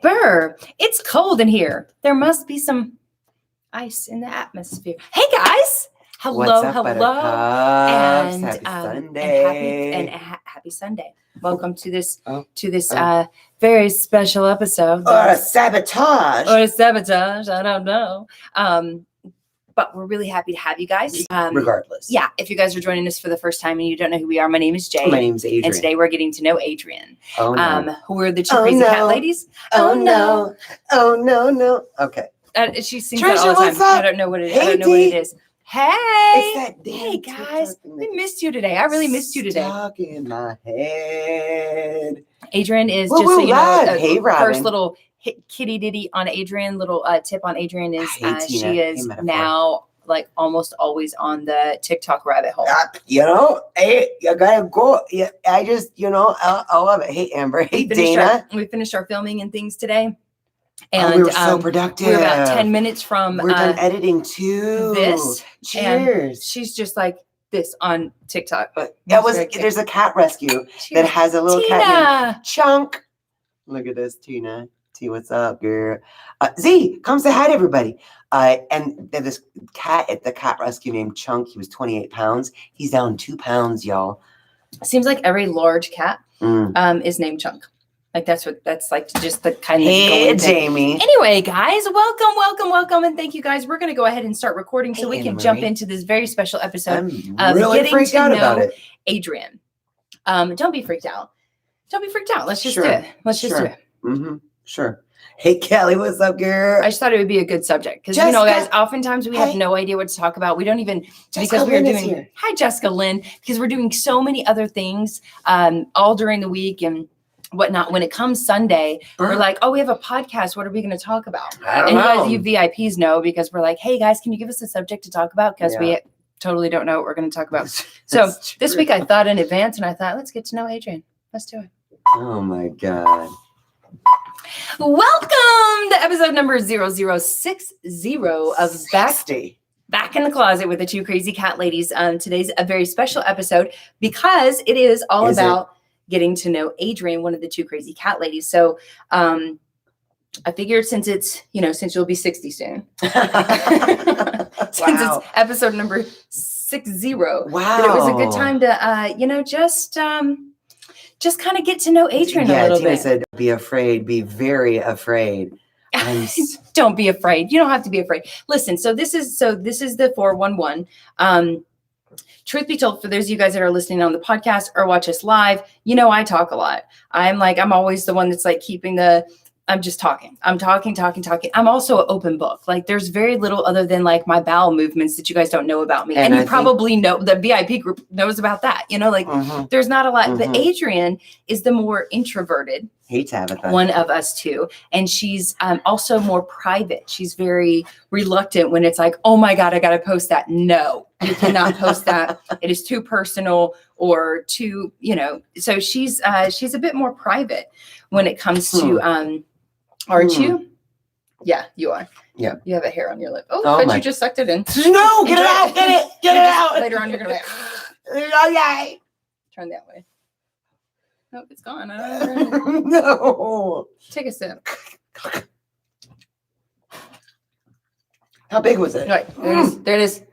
Burr, it's cold in here. There must be some ice in the atmosphere. Hey guys. Hello, What's up, hello. Buttercups? And happy Sunday. Happy Sunday. Welcome to this Oh. very special episode. Or a sabotage. I don't know. But we're really happy to have you guys. Regardless. Yeah, if you guys are joining us for the first time and you don't know who we are, my name is Jae. My name's Adrienne. And today we're getting to know Adrienne. Oh, no. We're the two crazy cat ladies. Oh, no. Oh, no. Okay. She sings Treasure, that all the time. what's up? I don't know what it is. Hey, I don't know what it is. Hey. It's that damn Hey, guys. TikTok We missed you today. I really missed you today. Stuck in my head. Adrienne is Woo, just so woo, you know, live. Hey, Robin. first little kitty ditty on Adrienne, little tip on Adrienne is Hey, Tina. she is Hey, metaphor. now like almost always on the TikTok rabbit hole. Hey, you gotta go. Yeah, I just, I love it. Hey, Amber. Hey, Dana. We finished our filming and things today. And we were so productive. We're about 10 minutes from we're done editing too. this. Cheers. And she's just like this on TikTok. But there's a cat rescue that has a little Tina. cat named Chunk. Look at this, Tina. T, what's up, girl? Z, come say hi to everybody. And there's this cat at the cat rescue named Chunk. He was 28 pounds. He's down 2 pounds, y'all. Seems like every large cat is named Chunk. Like that's like just the kind of Hey, Jamie. Anyway, guys, welcome, and thank you guys. We're gonna go ahead and start recording so we can jump into this very special episode I'm really freaked out about it. Adrienne. Don't be freaked out. Let's just do it. Let's just do it. Mm-hmm. Sure. Hey, Kelly, what's up, girl? I just thought it would be a good subject because guys, oftentimes we have no idea what to talk about. We don't even because we're doing. Hi, Jessica Lynn, because we're doing so many other things all during the week and whatnot. When it comes Sunday, we're like, oh, we have a podcast. What are we going to talk about? I don't know. You guys, you VIPs know because we're like, hey guys, can you give us a subject to talk about? Because we totally don't know what we're going to talk about. So this week I thought in advance and I thought, let's get to know Adrienne. Let's do it. Oh my God. Welcome to episode number 0060 of Back in the Closet with the Two Crazy Cat Ladies. Today's a very special episode because it is all about getting to know Adrienne, one of the Two Crazy Cat Ladies. So I figured since you'll be 60 soon, since it's episode number 60, that it was a good time to, just kind of get to know Adrienne a little Tina bit. Said, be afraid, be very afraid. Don't be afraid. You don't have to be afraid. Listen, so this is the 411. Truth be told, for those of you guys that are listening on the podcast or watch us live, I talk a lot. I'm always the one that's like I'm just talking. I'm talking. I'm also an open book. Like there's very little other than like my bowel movements that you guys don't know about me. And you probably know the VIP group knows about that. There's not a lot. But Adrienne is the more introverted one of us two. And she's also more private. She's very reluctant when it's like, oh my God, I got to post that. No, you cannot post that. It is too personal or too, so she's a bit more private when it comes to, aren't you? Yeah, you are. Yeah. You have a hair on your lip. Oh, but you just sucked it in. No, get it out. Get it out. Later on, you're going to okay. Turn that way. Nope, it's gone. I don't know. No. Take a sip. How big was it? Right, there it is.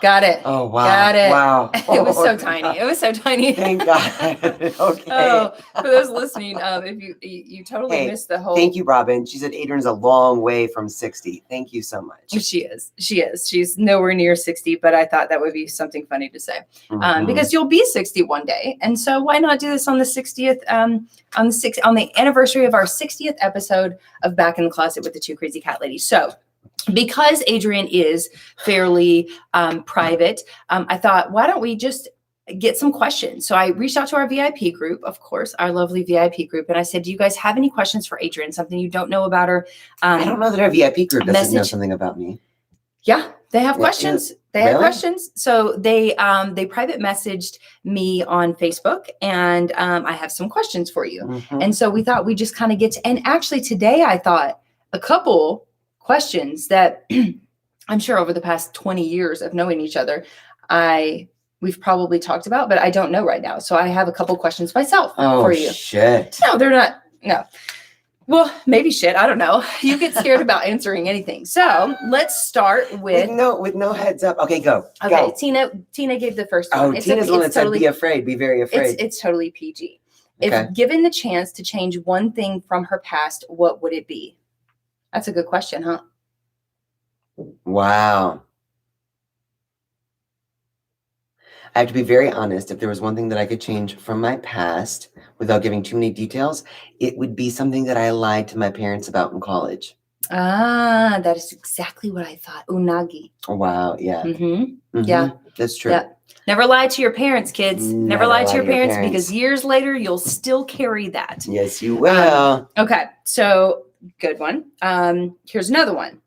Got it. Oh, wow. Got it. Wow. It was so tiny. Thank God. Okay. Oh, for those listening, if you totally missed the whole. Thank you, Robin. She said Adrienne's a long way from 60. Thank you so much. She is. She's nowhere near 60, but I thought that would be something funny to say because you'll be 60 one day, and so why not do this on the 60th, on the anniversary of our 60th episode of Back in the Closet with the Two Crazy Cat Ladies. So. Because Adrienne is fairly private, I thought, why don't we just get some questions? So I reached out to our VIP group, of course, our lovely VIP group. And I said, do you guys have any questions for Adrienne? Something you don't know about her? I don't know that our VIP group doesn't know something about me. Yeah, they have questions. They have questions. So they private messaged me on Facebook and I have some questions for you. And so we thought we'd just kind of get to, and actually today I thought a couple questions that I'm sure over the past 20 years of knowing each other, we've probably talked about, but I don't know right now. So I have a couple questions myself for you. Shit. No, they're not. No. Well, maybe shit. I don't know. You get scared about answering anything. So let's start with no heads up. Okay, go. okay. Go. Tina gave the first Oh, one. Tina's the one that said be afraid, be very afraid. It's totally PG. Okay. If given the chance to change one thing from her past, what would it be? That's a good question, huh? Wow. I have to be very honest. If there was one thing that I could change from my past without giving too many details, it would be something that I lied to my parents about in college. Ah, that is exactly what I thought. Unagi. Wow. Yeah. Mm-hmm. Yeah. That's true. Yeah. Never lie to your parents, kids. Never lie to your parents because years later you'll still carry that. Yes, you will. Okay. So good one. Here's another one.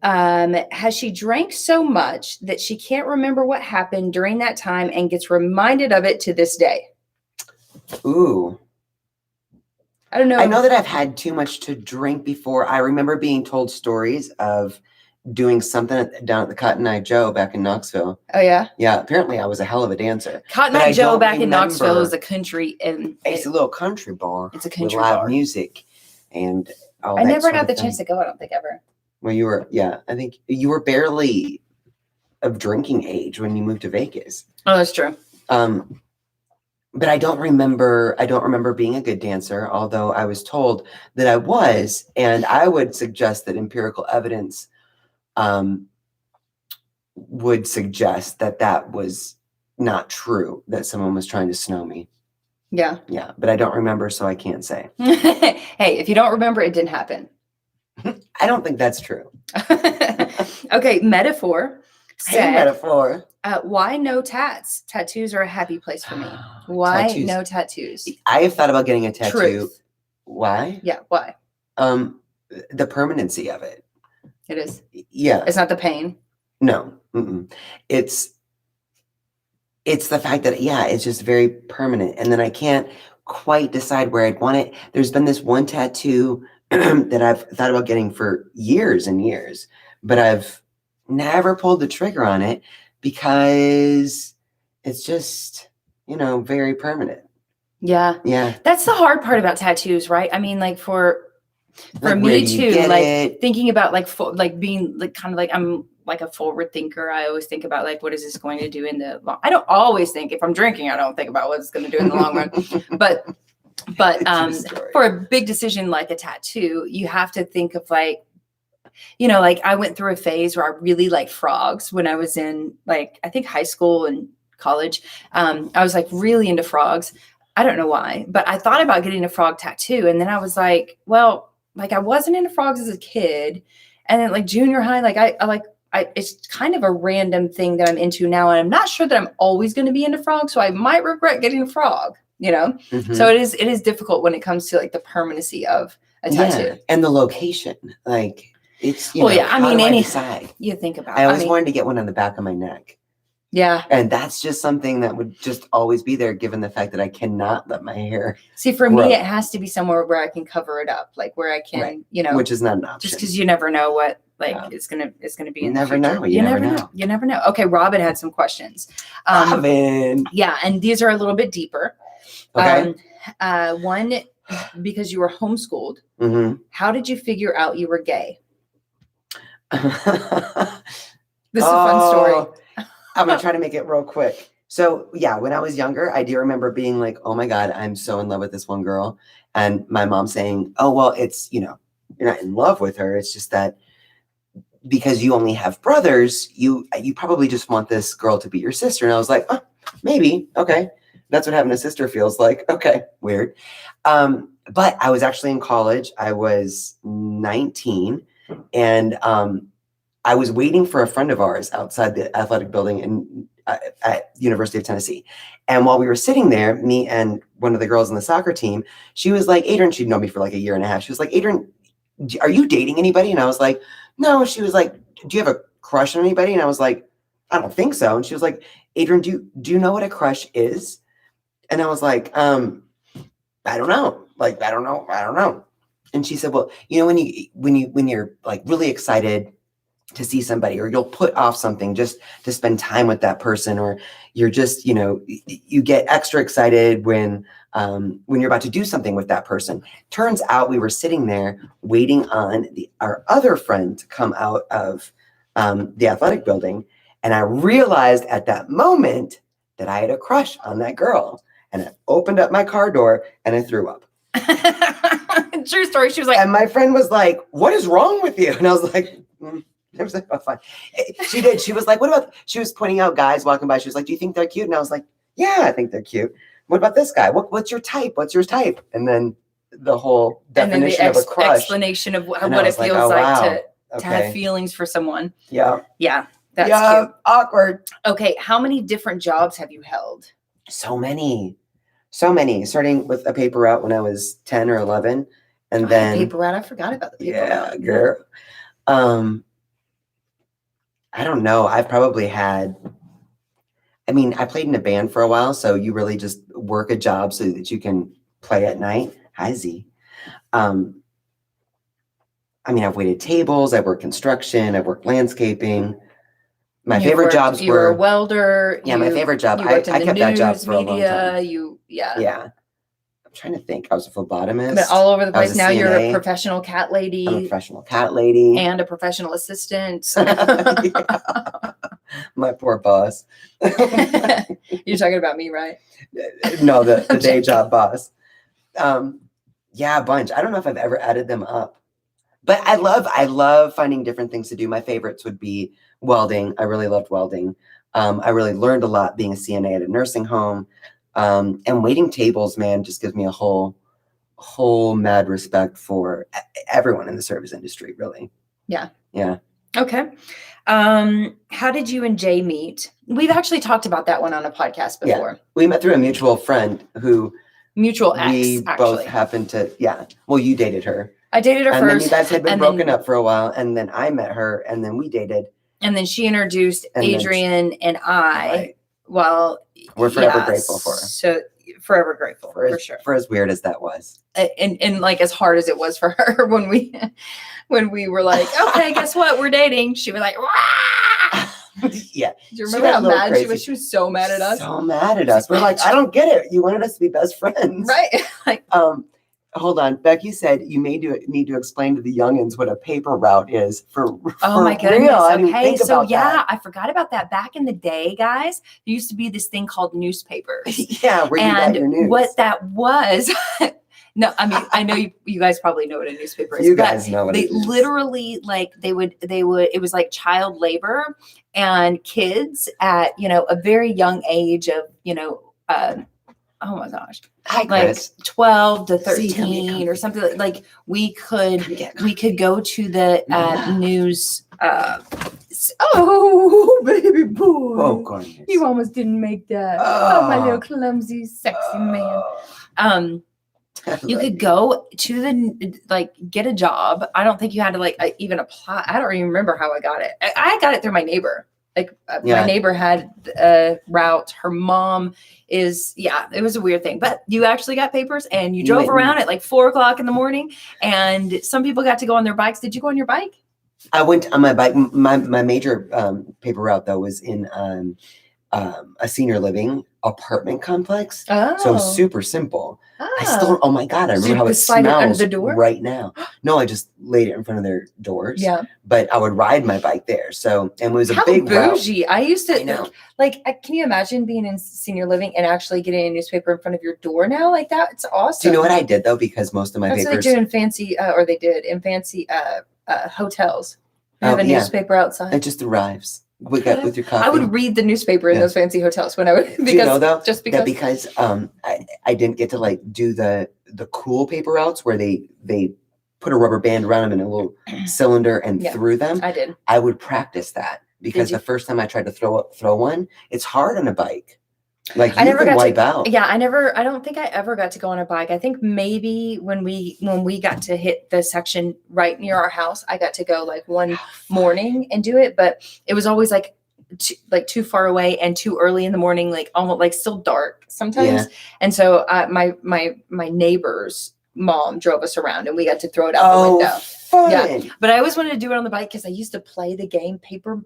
Has she drank so much that she can't remember what happened during that time and gets reminded of it to this day? Ooh. I don't know. I know that I've had too much to drink before. I remember being told stories of doing something down at the Cotton Eye Joe back in Knoxville. Oh, yeah? Yeah, apparently I was a hell of a dancer. Cotton Eye Joe back in Knoxville is a country. It's a little country bar. It's a country with live bar. music and all I that never sort got of the thing. chance to go, I don't think, ever. Well, you were, yeah, I think you were barely of drinking age when you moved to Vegas. Oh, that's true. But I don't remember being a good dancer, although I was told that I was, and I would suggest that empirical evidence would suggest that that was not true, that someone was trying to snow me. Yeah. Yeah, but I don't remember, so I can't say. Hey, if you don't remember, it didn't happen. I don't think that's true. Okay, metaphor. Hey, metaphor. Why no tats? Tattoos are a happy place for me. Why Tattoos. no tattoos? I have thought about getting a tattoo. Truth. Why? Yeah, why? The permanency of it. It is. Yeah. It's not the pain. No. It's the fact that, yeah, it's just very permanent. And then I can't quite decide where I'd want it. There's been this one tattoo that I've thought about getting for years and years, but I've never pulled the trigger on it because it's just, very permanent. Yeah. Yeah. That's the hard part about tattoos, right? I mean, like for me too, like thinking about being kind of like, I'm like a forward thinker. I always think about like, what is this going to do in the long? I don't always think if I'm drinking, I don't think about what it's going to do in the long run, but for a big decision like a tattoo, you have to think of like, like I went through a phase where I really liked frogs when I was in like, I think high school and college. I was like really into frogs. I don't know why, but I thought about getting a frog tattoo. And then I was like, well, like I wasn't into frogs as a kid. And then like junior high, like I it's kind of a random thing that I'm into now. And I'm not sure that I'm always going to be into frogs. So I might regret getting a frog, So it is difficult when it comes to like the permanency of a tattoo. Yeah. And the location, like it's, I mean, decide? You think about I always wanted to get one on the back of my neck. Yeah. And that's just something that would just always be there, given the fact that I cannot let my hair. See, for me, it has to be somewhere where I can cover it up, like where I can, right. Which is not an option. Just because you never know what it's gonna be. You never know. You never know. You never know. Okay, Robin had some questions. Robin. Yeah, and these are a little bit deeper. Okay. One, because you were homeschooled. Mm-hmm. How did you figure out you were gay? This is a fun story. I'm going to try to make it real quick. So yeah, when I was younger, I do remember being like, oh my God, I'm so in love with this one girl. And my mom saying, oh, well, it's, you're not in love with her. It's just that because you only have brothers, you probably just want this girl to be your sister. And I was like, oh, maybe. Okay. That's what having a sister feels like. Okay. Weird. But I was actually in college. I was 19 and, I was waiting for a friend of ours outside the athletic building at University of Tennessee. And while we were sitting there, me and one of the girls in the soccer team, she was like, Adrienne, she'd known me for like a year and a half. She was like, Adrienne, are you dating anybody? And I was like, no. She was like, do you have a crush on anybody? And I was like, I don't think so. And she was like, Adrienne, do you know what a crush is? And I was like, I don't know. Like, I don't know. And she said, well, when you're like really excited to see somebody, or you'll put off something just to spend time with that person, or you're just, you get extra excited when you're about to do something with that person. Turns out we were sitting there waiting on our other friend to come out of the athletic building. And I realized at that moment that I had a crush on that girl. And I opened up my car door and I threw up. True story. She was like, and my friend was like, "What is wrong with you?" And I was like, I was like, "Oh, fine." She did. She was like, "What about?" She was pointing out guys walking by. She was like, "Do you think they're cute?" And I was like, "Yeah, I think they're cute." "What about this guy? What's your type? What's your type?" And then the whole definition of a crush, explanation of what it feels like to have feelings for someone. Yeah. Yeah. That's cute. Awkward. Okay. How many different jobs have you held? So many, starting with a paper route when I was 10 or 11. And then paper route. I forgot about the paper route. Yeah, girl. I don't know. I probably had, I played in a band for a while. So you really just work a job so that you can play at night. Hi, Z. I've waited tables. I've worked construction. I've worked landscaping. My favorite jobs were. You were a welder. Yeah, my favorite job. I kept that job for a long time. Yeah. I'm trying to think. I was a phlebotomist. But all over the place. Now you're a professional cat lady. I'm a professional cat lady. And a professional assistant. My poor boss. You're talking about me, right? No, the day job boss. Yeah, a bunch. I don't know if I've ever added them up. But I love finding different things to do. My favorites would be welding. I really loved welding. I really learned a lot being a CNA at a nursing home. And waiting tables, man, just gives me a whole mad respect for everyone in the service industry, really. Yeah. Yeah. Okay. How did you and Jae meet? We've actually talked about that one on a podcast before. Yeah. We met through a mutual friend who mutual ex. We both happened to. Yeah. Well, you dated her. I dated her first. And then you guys had been broken up for a while, and then I met her, and then we dated. And then she introduced Adrienne and I. Right. Well, we're forever grateful for her. So forever grateful for sure. For as weird as that was. And like as hard as it was for her when we were like, okay, guess what? We're dating. She was like, wah! Yeah. Do you remember how mad she was? She was so mad at us. So mad at us. We're like, I don't get it. You wanted us to be best friends. Right. Like, hold on. Becky said you need to explain to the youngins what a paper route is for my goodness. Real. Okay. So yeah, I forgot about that. Back in the day, guys, there used to be this thing called newspapers. Yeah, where you got your news. What that was, no, I know you guys probably know what a newspaper is. You guys know what it is. They literally they would, it was like child labor, and kids at, a very young age of, oh my gosh. Hi, Chris. Like 12 to 13 or something like we could go to the news. Oh, baby boy. Oh, goodness. You almost didn't make that. Oh, my little clumsy, sexy man. You could go to the, get a job. I don't think you had to even apply. I don't even remember how I got it. I got it through my neighbor. My neighbor had a route. Her mom it was a weird thing, but you actually got papers and you drove around at 4:00 in the morning, and some people got to go on their bikes. Did you go on your bike? I went on my bike. My major paper route though was in a senior living apartment complex. Oh. So super simple. I still, oh my God, I remember how it smells under the door? Right now. No, I just laid it in front of their doors. Yeah. But I would ride my bike there. So, and it was a big bougie. route. I used to, can you imagine being in senior living and actually getting a newspaper in front of your door now like that? It's awesome. Do you know what I did though? Because most of my papers. That's what they do in fancy, they did in fancy hotels. They have a newspaper outside. It just arrives. With your coffee. I would read the newspaper in those fancy hotels when I would, because, do you know though, just because. Because I didn't get to do the cool paper routes where they put a rubber band around them in a little cylinder and threw them. I did. I would practice that because the first time I tried to throw one, it's hard on a bike. I never got wipe out. Yeah, I don't think I ever got to go on a bike. I think maybe when we got to hit the section right near our house, I got to go one morning and do it, but it was always too far away and too early in the morning, almost still dark sometimes. Yeah. And so my neighbor's mom drove us around and we got to throw it out the window. fun. Yeah. But I always wanted to do it on the bike because I used to play the game Paper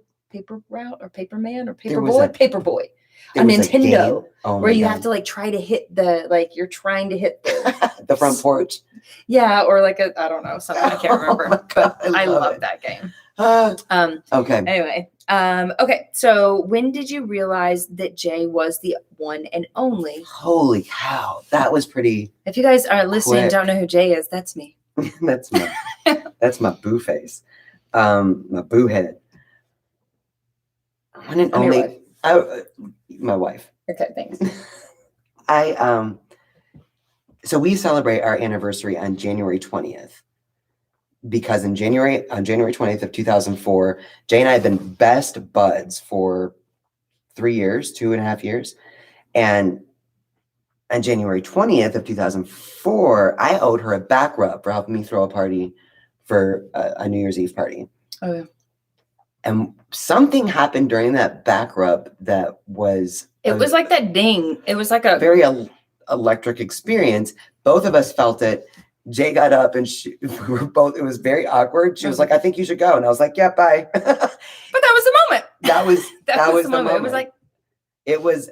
Route or Paper Man or Paper Boy. A Nintendo where you have to like try to hit you're trying to hit the front porch. Yeah, or like I don't know, something I can't remember. My God, but I love that game. Okay. Anyway, okay. So when did you realize that Jae was the one and only? Holy cow, that was pretty. If you guys are listening and quick. don't know who Jae is, that's me. that's my boo face, my boo head. One and only. My wife. Okay, thanks. So we celebrate our anniversary on January 20th. Because on January 20th of 2004, Jae and I have been best buds for 3 years, 2.5 years. And on January 20th of 2004, I owed her a back rub for helping me throw a party for a New Year's Eve party. Oh, yeah. And something happened during that back rub that was... It was like that ding. It was like a... very electric experience. Both of us felt it. Jae got up and we were both, it was very awkward. She was like, I think you should go. And I was like, yeah, bye. But that was the moment. That was the moment. It was like, it was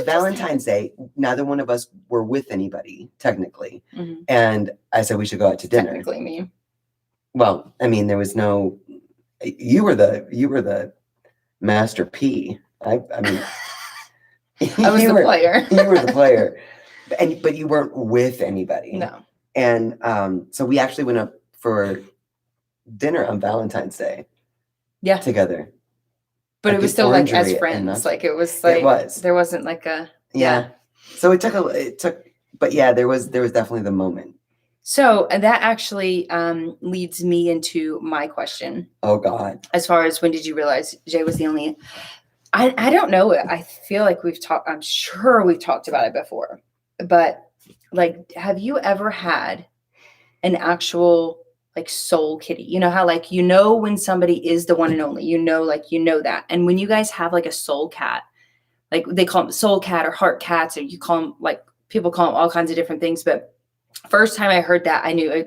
Valentine's Day. Neither one of us were with anybody, technically. Mm-hmm. And I said we should go out to dinner. Technically me. Well, I mean, there was no, you were the master P. I mean, I was the player. You were the player. But you weren't with anybody. No. And so we actually went up for dinner on Valentine's Day. Yeah. Together. But it was still like as friends. Like it was like there wasn't like a yeah. So it took but yeah, there was definitely the moment. So that actually leads me into my question. Oh God. As far as when did you realize Jae was the only I don't know. I feel like I'm sure we've talked about it before. But like, have you ever had an actual like soul kitty? You know how like, when somebody is the one and only, that. And when you guys have like a soul cat, like they call them soul cat or heart cats, or you call them like people call them all kinds of different things. But first time I heard that, I knew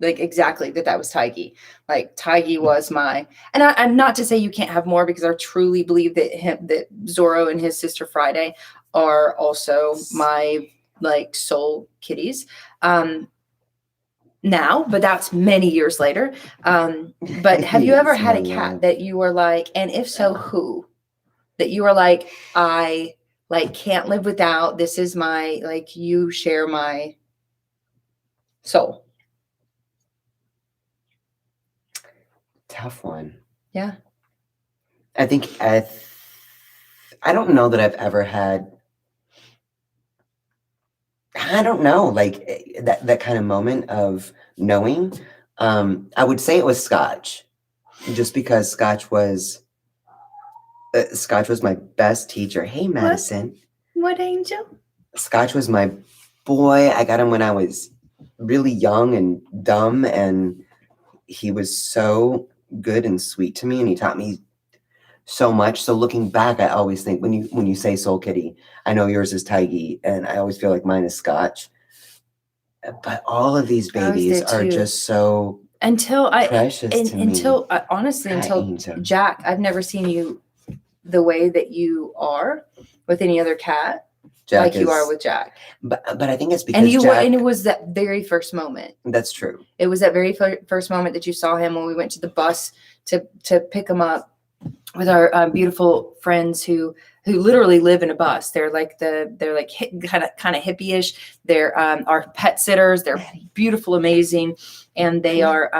like exactly that was Tiggy. Like Tiggy was and not to say you can't have more, because I truly believe that Zorro and his sister Friday are also my like soul kitties now, but that's many years later. But have you ever had a cat that you were like, and if so, who? That you were like, I like can't live without, this is my, like, you share my soul. Tough one. Yeah. I think I don't know that I've ever had, I don't know, like that kind of moment of knowing. I would say it was Scotch, just because Scotch was my best teacher. Hey, Madison. What angel? Scotch was my boy. I got him when I was really young and dumb, and he was so good and sweet to me, and he taught me so much. So looking back, I always think when you say soul kitty, I know yours is Tiggy, and I always feel like mine is Scotch. But all of these babies are just so precious to me. Until Jack, I've never seen you the way that you are with any other cat. Jack you are with Jack. But I think it's because and it was that very first moment. That's true. It was that very first moment that you saw him when we went to the bus to pick him up with our beautiful friends who literally live in a bus. They're like kind of hippie-ish. They're our pet sitters. They're beautiful, amazing, and they are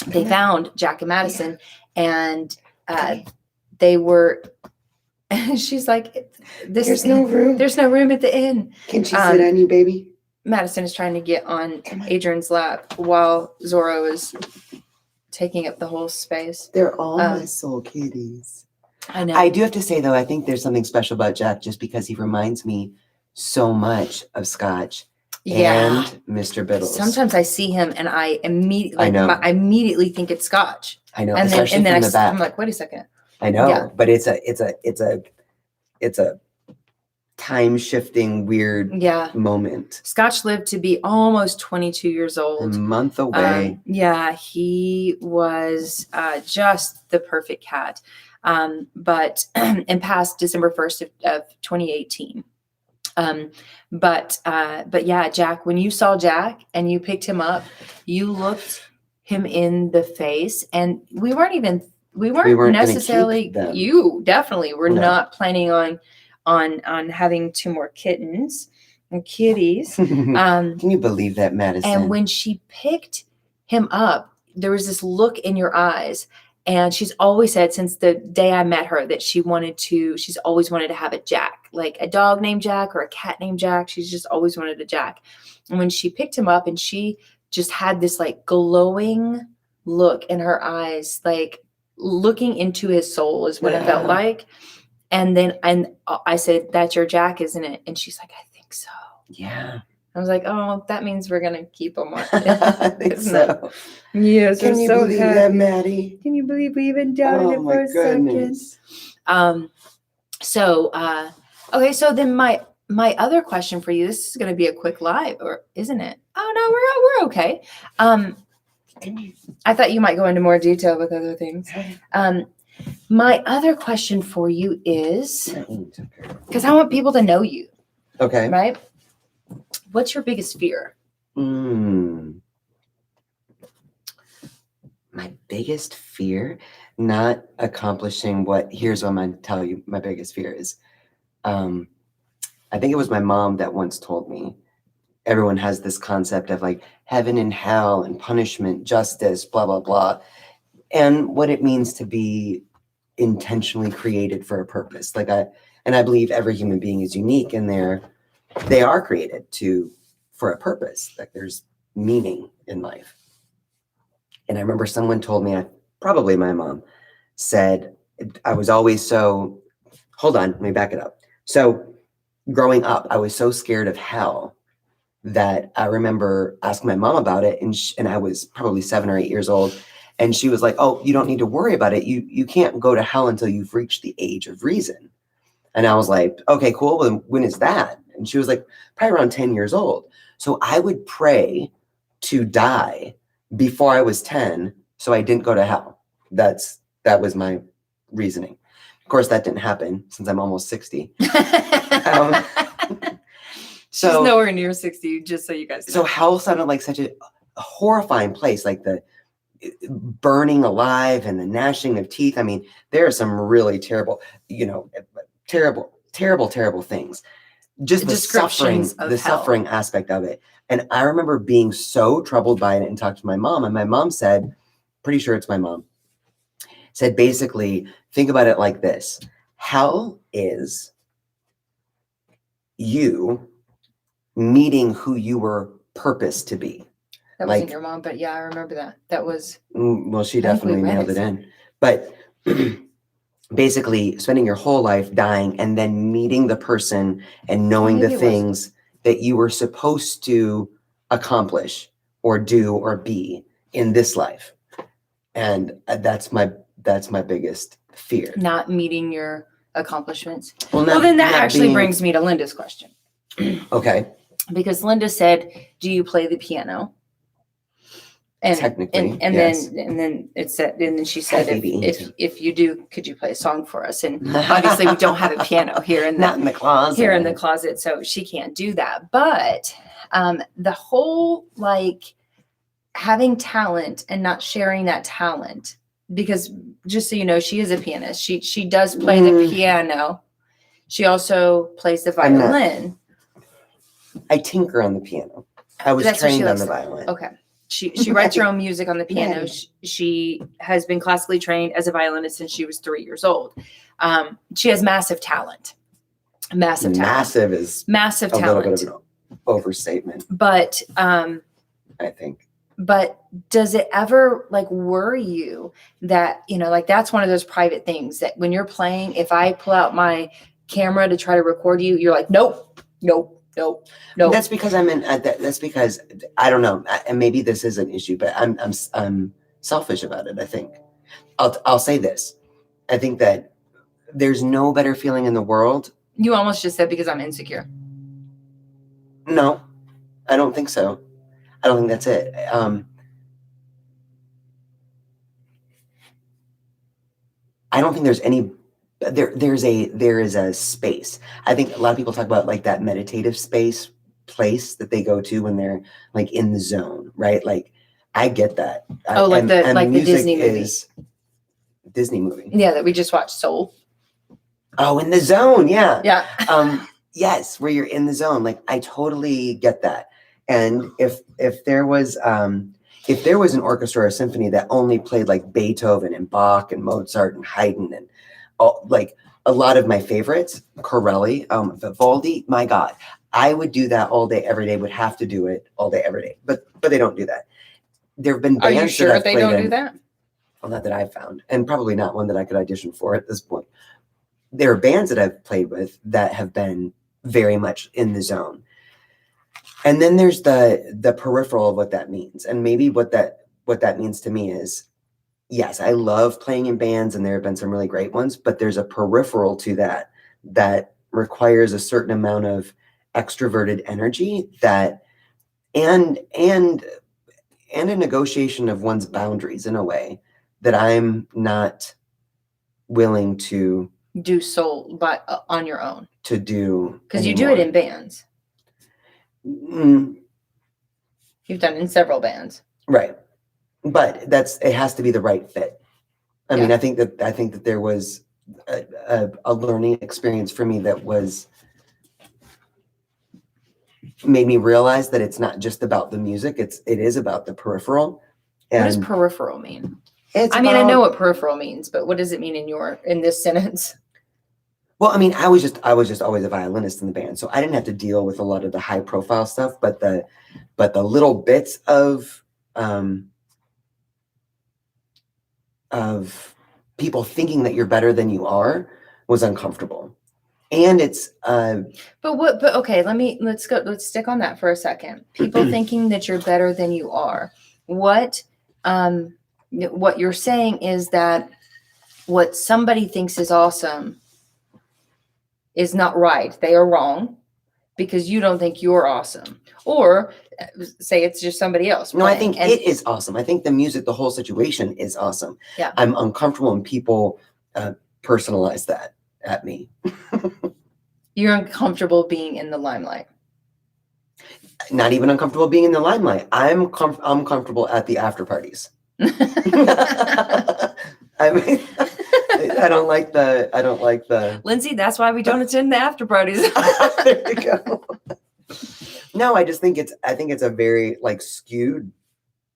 they found Jack and Madison, and they were. She's like, there's no room. There's no room at the inn. Can she sit on you, baby? Madison is trying to get on Adrienne's lap while Zorro is taking up the whole space. They're all my soul kitties. I know. I do have to say, though, I think there's something special about Jack just because he reminds me so much of Scotch and Mr. Biddles. Sometimes I see him and I immediately think it's Scotch. I know. And then I'm like, wait a second. I know, but it's a time shifting weird Yeah. moment. Scotch lived to be almost 22 years A old. month away. Yeah, he was just the perfect cat. But and passed December 1st of 2018. But yeah, Jack, when you saw Jack and you picked him up, you looked him in the face, and we weren't gonna necessarily, keep them. you definitely were No. not planning on having 2 more kittens and kitties. Can you believe that, Madison? And when she picked him up, there was this look in your eyes. And she's always said since the day I met her that she's always wanted to have a Jack, like a dog named Jack or a cat named Jack. She's just always wanted a Jack. And when she picked him up and she just had this like glowing look in her eyes, like looking into his soul is what it felt like. And I said, "That's your Jack, isn't it?" And she's like, "I think so." Yeah. I was like, "Oh, that means we're going to keep him on." I think so. Yes, Can you believe that, Maddie? Can you believe we even doubted it for a goodness. second? Okay, so then my other question for you, this is going to be a quick live, or isn't it? Oh no, we're okay. I thought you might go into more detail with other things. My other question for you is, because I want people to know you. Okay. Right? What's your biggest fear? My biggest fear, not accomplishing here's what I'm going to tell you my biggest fear is. I think it was my mom that once told me, everyone has this concept of like heaven and hell and punishment, justice, blah, blah, blah. And what it means to be intentionally created for a purpose. And I believe every human being is unique, and they are created for a purpose. Like there's meaning in life. And I remember someone told me, probably my mom, said, I was always hold on, let me back it up. So growing up, I was so scared of hell that I remember asking my mom about it. And I was probably 7 or 8 years old. And she was like, "Oh, you don't need to worry about it. You can't go to hell until you've reached the age of reason." And I was like, "Okay, cool. Well, when is that?" And she was like, "Probably around 10 years old." So I would pray to die before I was 10 so I didn't go to hell. That was my reasoning. Of course, that didn't happen since I'm almost 60. She's nowhere near 60, just so you guys know. So hell sounded like such a horrifying place, like the burning alive and the gnashing of teeth. I mean, there are some really terrible, terrible things. Just the suffering aspect of it. And I remember being so troubled by it and talked to my mom. And my mom said, pretty sure it's my mom, said basically, think about it like this. Hell is you meeting who you were purposed to be. That wasn't your mom, but yeah, I remember that. That was... Well, she definitely nailed it in. But basically spending your whole life dying and then meeting the person and knowing the things that you were supposed to accomplish or do or be in this life. And that's my biggest fear. Not meeting your accomplishments. Well, then that actually brings me to Linda's question. Okay. Because Linda said, "Do you play the piano?" And technically, and yes. then it said, and then she said, if you do, could you play a song for us? And obviously we don't have a piano here not in the closet. Here in the closet, so she can't do that. But the whole having talent and not sharing that talent, because just so you know, she is a pianist. She does play the piano. She also plays the violin. I tinker on the piano. I was trained on the violin. Okay. She writes her own music on the piano. She has been classically trained as a violinist since she was 3 years old. She has massive talent. Massive is massive a talent. little bit of an overstatement. But I think. But does it ever worry you that, that's one of those private things that when you're playing, if I pull out my camera to try to record you, you're like, nope. That's because that's because I don't know, and maybe this is an issue, but I'm selfish about it. I think I'll say this. I think that there's no better feeling in the world You almost just said because I'm insecure. No, I don't think so. I don't think that's it. I don't think there's any. There is a space. I think a lot of people talk about like that meditative place that they go to when they're like in the zone, right? Like I get that. Like the Disney movie. Disney movie. Yeah, that we just watched, Soul. Oh, in the zone, yeah. Yeah. Yes, where you're in the zone. Like I totally get that. And if there was an orchestra or a symphony that only played like Beethoven and Bach and Mozart and Haydn and like a lot of my favorites, Corelli, Vivaldi, my God, I would do that all day, every day, would have to do it all day, every day. But they don't do that. There have been bands. Are you sure that they don't do that? Well, not that I've found, and probably not one that I could audition for at this point. There are bands that I've played with that have been very much in the zone. And then there's the peripheral of what that means. And maybe what that means to me is, yes, I love playing in bands and there have been some really great ones, but there's a peripheral to that requires a certain amount of extroverted energy and a negotiation of one's boundaries in a way that I'm not willing to do soul on your own to do, because you do it in bands. You've done it in several bands, right? But it has to be the right fit. I mean, I think that there was a learning experience for me that made me realize that it's not just about the music; it is about the peripheral. And what does peripheral mean? I know what peripheral means, but what does it mean in this sentence? Well, I mean, I was just always a violinist in the band, so I didn't have to deal with a lot of the high profile stuff, but the little bits of people thinking that you're better than you are was uncomfortable. And it's but okay, let's stick on that for a second. People thinking that you're better than you are. What you're saying is that what somebody thinks is awesome is not right. They are wrong because you don't think you're awesome. Or say it's just somebody else. No, I think it is awesome. I think the music, the whole situation is awesome. Yeah. I'm uncomfortable when people personalize that at me. You're uncomfortable being in the limelight. Not even uncomfortable being in the limelight. I'm comfortable at the after parties. I mean, I don't like the Lindsay, that's why we don't attend the after parties. There you go. No, I just think it's a very like skewed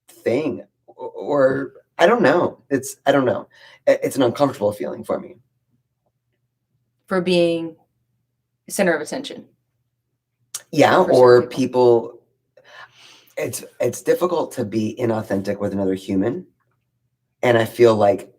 thing, or I don't know. It's an uncomfortable feeling for me. For being center of attention. Yeah, or people. It's difficult to be inauthentic with another human, and I feel like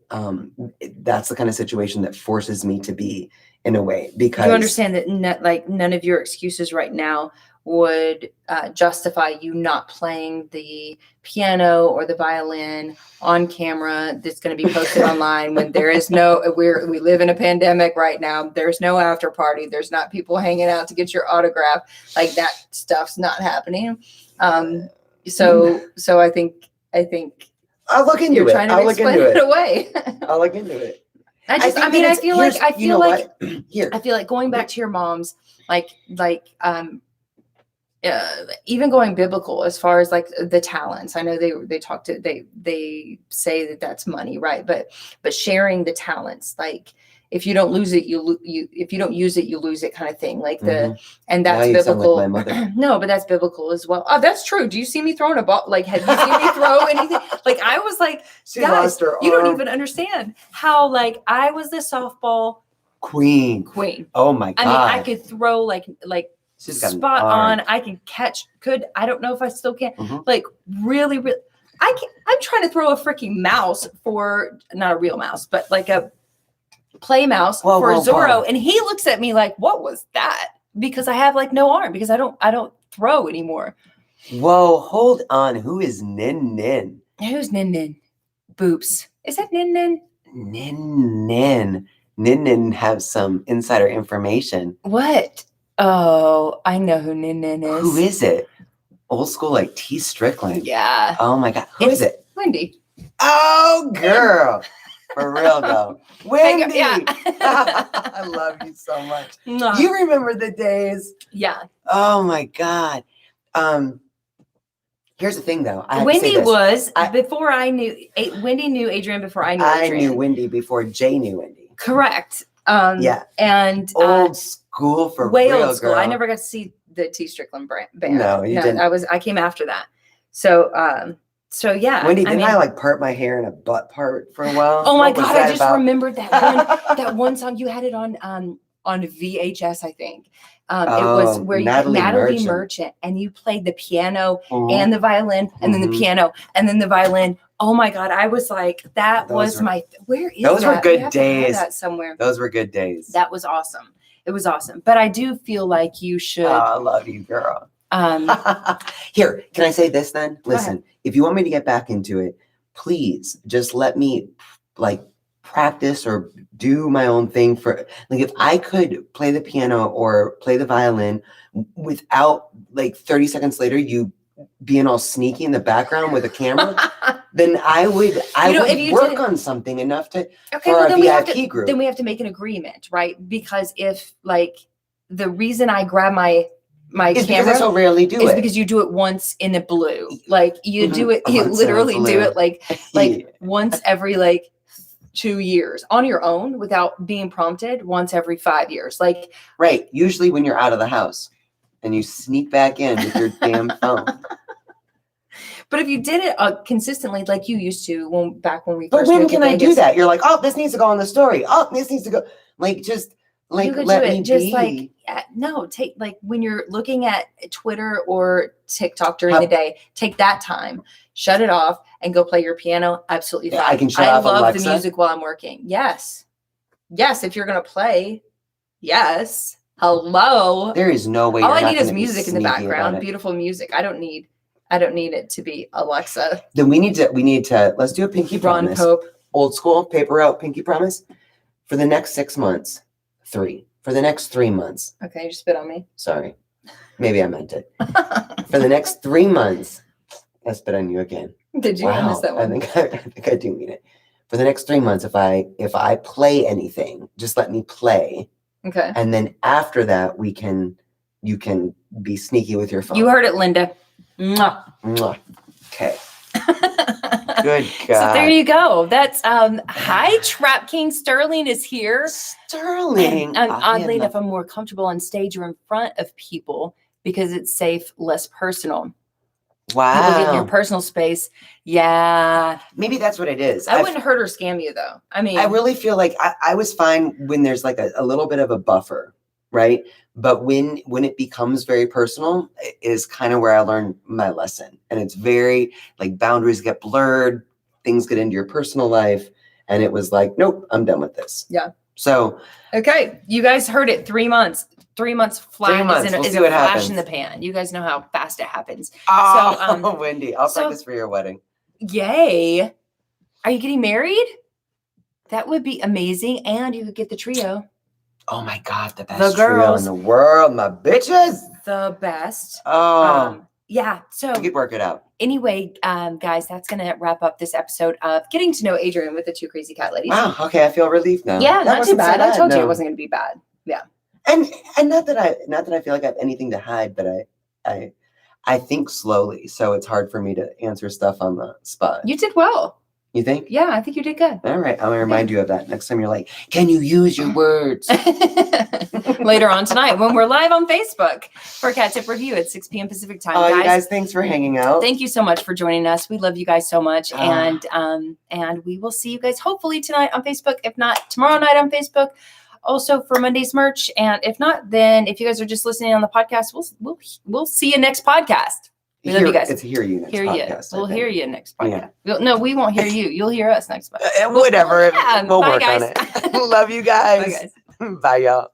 that's the kind of situation that forces me to be in a way, because you understand that none of your excuses right now would justify you not playing the piano or the violin on camera that's going to be posted online when there is we live in a pandemic right now. There's no after party. There's not people hanging out to get your autograph. Like that stuff's not happening. So I think I'll look into it. Trying to explain it away. I'll look into it. I feel like going back to your mom's, even going biblical as far as like the talents. I know they say that that's money, right? But sharing the talents, like if you don't lose it, if you don't use it, you lose it, kind of thing. Like and that's now biblical. Like my mother. No, but that's biblical as well. Oh, that's true. Do you see me throwing a ball? Like, have you seen me throw anything? Like, I was like, guys, you don't even understand how like I was the softball queen. Oh my God. I mean, I could throw like spot on. I can catch. I don't know if I still can. Like really. I'm trying to throw a freaking mouse for not a real mouse, but like a play mouse for Zorro, and he looks at me like, "What was that?" Because I have like no arm because I don't throw anymore. Whoa, hold on. Who is Nin Nin? Who's Nin Nin? Boops. Is that Nin Nin? Nin Nin. Nin Nin have some insider information. What? Oh, I know who Nin Nin is. Who is it? Old school, like T. Strickland. Yeah. Oh my God. Who is it? Wendy. Oh, girl. For real, though. Wendy. Yeah. I love you so much. Mwah. You remember the days. Yeah. Oh my God. Here's the thing, though. I have to say Wendy this. was before I knew. Wendy knew Adrienne before I knew Adrienne. I knew Wendy before Jay knew Wendy. Correct. Yeah. And Old school for way real, old school. girl. I never got to see the T. Strickland band. No, you didn't. I came after that. So yeah. Wendy, didn't I like part my hair in a butt part for a while? Oh my What was God! that I just about? remembered that one song. You had it on VHS, I think. It was where Natalie Merchant, and you played the piano and the violin, and then the piano, and then the violin. Oh my God! I was like, where is those that? were good days. That somewhere. Those were good days. That was awesome. It was awesome. But I do feel like you should. I love you, girl. Here, can I say this then? Listen, if you want me to get back into it, please just let me like practice or do my own thing for like if I could play the piano or play the violin without like 30 seconds later you being all sneaky in the background with a camera, then I would work on something enough to for a VIP group. Then we have to make an agreement, right? Because if like the reason I grab my it's camera because I so rarely do is it. because you do it once in a blue. Like you do it, you Once in a literally do blue. it like once every like 2 years on your own without being prompted, once every 5 years. Like right. Usually when you're out of the house and you sneak back in with your damn phone. But if you did it consistently like you used to back when we But first when moved to can I do Vegas, that? You're like, oh, this needs to go on the story. Oh, this needs to go. Like just like you could let do me it just be. like no, take like when you're looking at Twitter or TikTok during the day, take that time, shut it off, and go play your piano. Absolutely fine. I can shut off love Alexa. the music while I'm working. Yes, if you're gonna play, yes. Hello. There is no way. All you're I not need is gonna be music in the sneaky about background. it. Beautiful music. I don't need it to be Alexa. Then we need to let's do a pinky Ron promise. Pope. Old school paper out pinky promise for the next 6 months. 3 for the next 3 months. Okay, you spit on me. Sorry, maybe I meant it. For the next 3 months, I spit on you again. Did you? I missed that one. I think I do mean it. For the next 3 months, if I play anything, just let me play. Okay. And then after that, you can be sneaky with your phone. You heard it, Linda. Mwah. Mwah. Okay. Good God. So there you go. That's hi, Trap King Sterling is here. Sterling. Oddly enough, I'm more comfortable on stage or in front of people because it's safe, less personal. Wow. People get in your personal space. Yeah. Maybe that's what it is. I wouldn't hurt or scam you though. I mean, I really feel like I was fine when there's like a little bit of a buffer, right? But when it becomes very personal is kind of where I learned my lesson. And it's very like boundaries get blurred, things get into your personal life. And it was like, nope, I'm done with this. Yeah. So. Okay. You guys heard it. 3 months. 3 months flat 3 months. is a flash in the pan. You guys know how fast it happens. Oh, So, Wendy, I'll practice for your wedding. Yay. Are you getting married? That would be amazing. And you could get the trio. Oh my God, the best The trio girls. in the world, my bitches. The best. Oh, yeah. So we could work it out. anyway, guys, that's going to wrap up this episode of Getting to Know Adrienne with the Two Crazy Cat Ladies. Wow. Okay, I feel relieved now. Yeah, That not too wasn't so bad. I told you no. it wasn't going to be bad. Yeah. And not that I feel like I have anything to hide, but I think slowly, so it's hard for me to answer stuff on the spot. You did well. You think? Yeah, I think you did good. All right, I'm gonna remind you of that next time you're like, can you use your words? Later on tonight when we're live on Facebook for Cat Tip Review at 6 p.m. Pacific time. Oh, you guys, thanks for hanging out. Thank you so much for joining us. We love you guys so much. And we will see you guys hopefully tonight on Facebook. If not, tomorrow night on Facebook. Also for Monday's merch. And if not, then if you guys are just listening on the podcast, we'll see you next podcast. We love you guys. It's Hear You next podcast. We'll hear you next podcast. Yeah. No, we won't hear you. You'll hear us next podcast. Whatever. Yeah, we'll bye, work guys. on it. Love you guys. Bye, guys. Bye, y'all.